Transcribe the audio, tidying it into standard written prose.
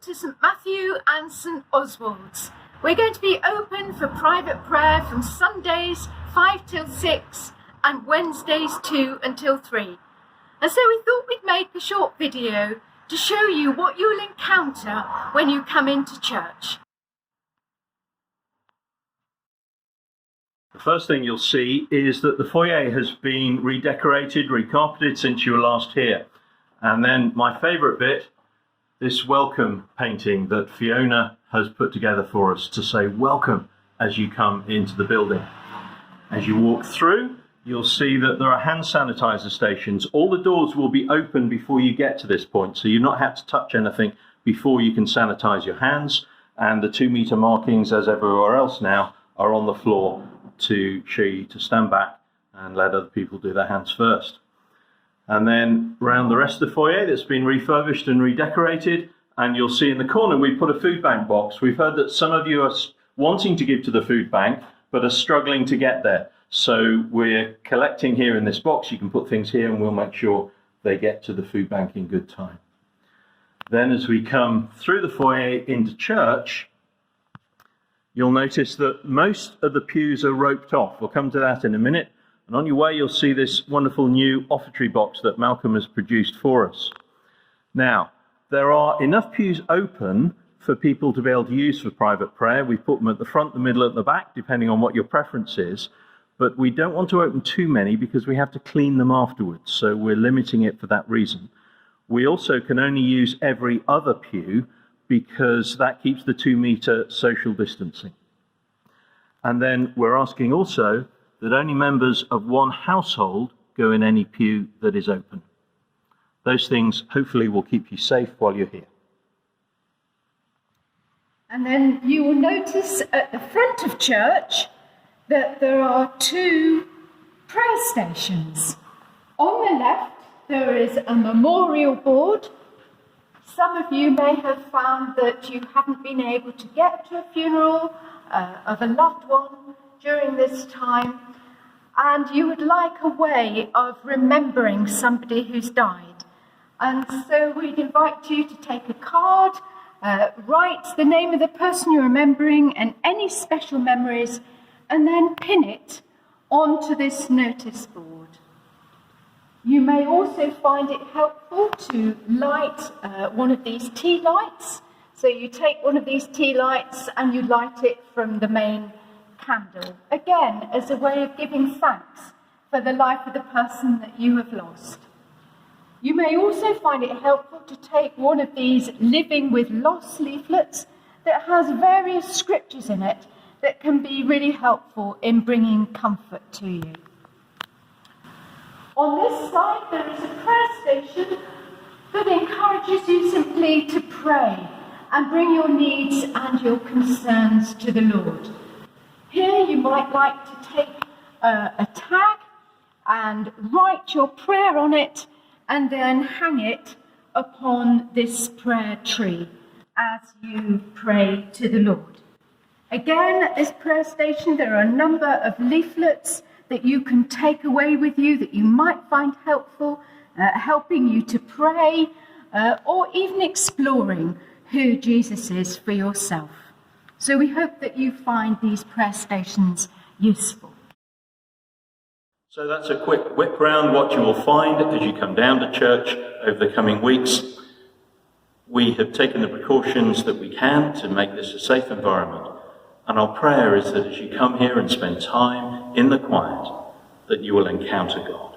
to St Matthew and St Oswald's. We're going to be open for private prayer from Sundays 5 till 6 and Wednesdays 2 until 3. And so we thought we'd make a short video to show you what you'll encounter when you come into church. The first thing you'll see is that the foyer has been redecorated, recarpeted since you were last here. And then my favourite bit, this welcome painting that Fiona has put together for us to say welcome as you come into the building. As you walk through, you'll see that there are hand sanitizer stations. All the doors will be open before you get to this point, so you not have to touch anything before you can sanitize your hands. And the 2 meter markings, as everywhere else now, are on the floor to show you to stand back and let other people do their hands first. And then around the rest of the foyer that's been refurbished and redecorated, and you'll see in the corner we put a food bank box. We've heard that some of you are wanting to give to the food bank but are struggling to get there. So we're collecting here in this box. You can put things here and we'll make sure they get to the food bank in good time. Then as we come through the foyer into church, you'll notice that most of the pews are roped off. We'll come to that in a minute. And on your way, you'll see this wonderful new offertory box that Malcolm has produced for us. Now, there are enough pews open for people to be able to use for private prayer. We put them at the front, the middle, at the back, depending on what your preference is. But we don't want to open too many because we have to clean them afterwards. So we're limiting it for that reason. We also can only use every other pew because that keeps the 2 meter social distancing. And then we're asking also that only members of one household go in any pew that is open. Those things hopefully will keep you safe while you're here. And then you will notice at the front of church that there are 2 prayer stations. On the left, there is a memorial board. Some of you may have found that you haven't been able to get to a funeral of a loved one during this time, and you would like a way of remembering somebody who's died. And so we'd invite you to take a card, write the name of the person you're remembering and any special memories, and then pin it onto this notice board. You may also find it helpful to light one of these tea lights. So you take one of these tea lights and you light it from the main candle, again as a way of giving thanks for the life of the person that you have lost. You may also find it helpful to take one of these Living with Loss leaflets that has various scriptures in it that can be really helpful in bringing comfort to you. On this side, there is a prayer station that encourages you simply to pray and bring your needs and your concerns to the Lord. Here you might like to take a tag and write your prayer on it and then hang it upon this prayer tree as you pray to the Lord. Again, at this prayer station, there are a number of leaflets that you can take away with you that you might find helpful, helping you to pray, or even exploring who Jesus is for yourself. So we hope that you find these prayer stations useful. So that's a quick whip round what you will find as you come down to church over the coming weeks. We have taken the precautions that we can to make this a safe environment. And our prayer is that as you come here and spend time in the quiet, that you will encounter God.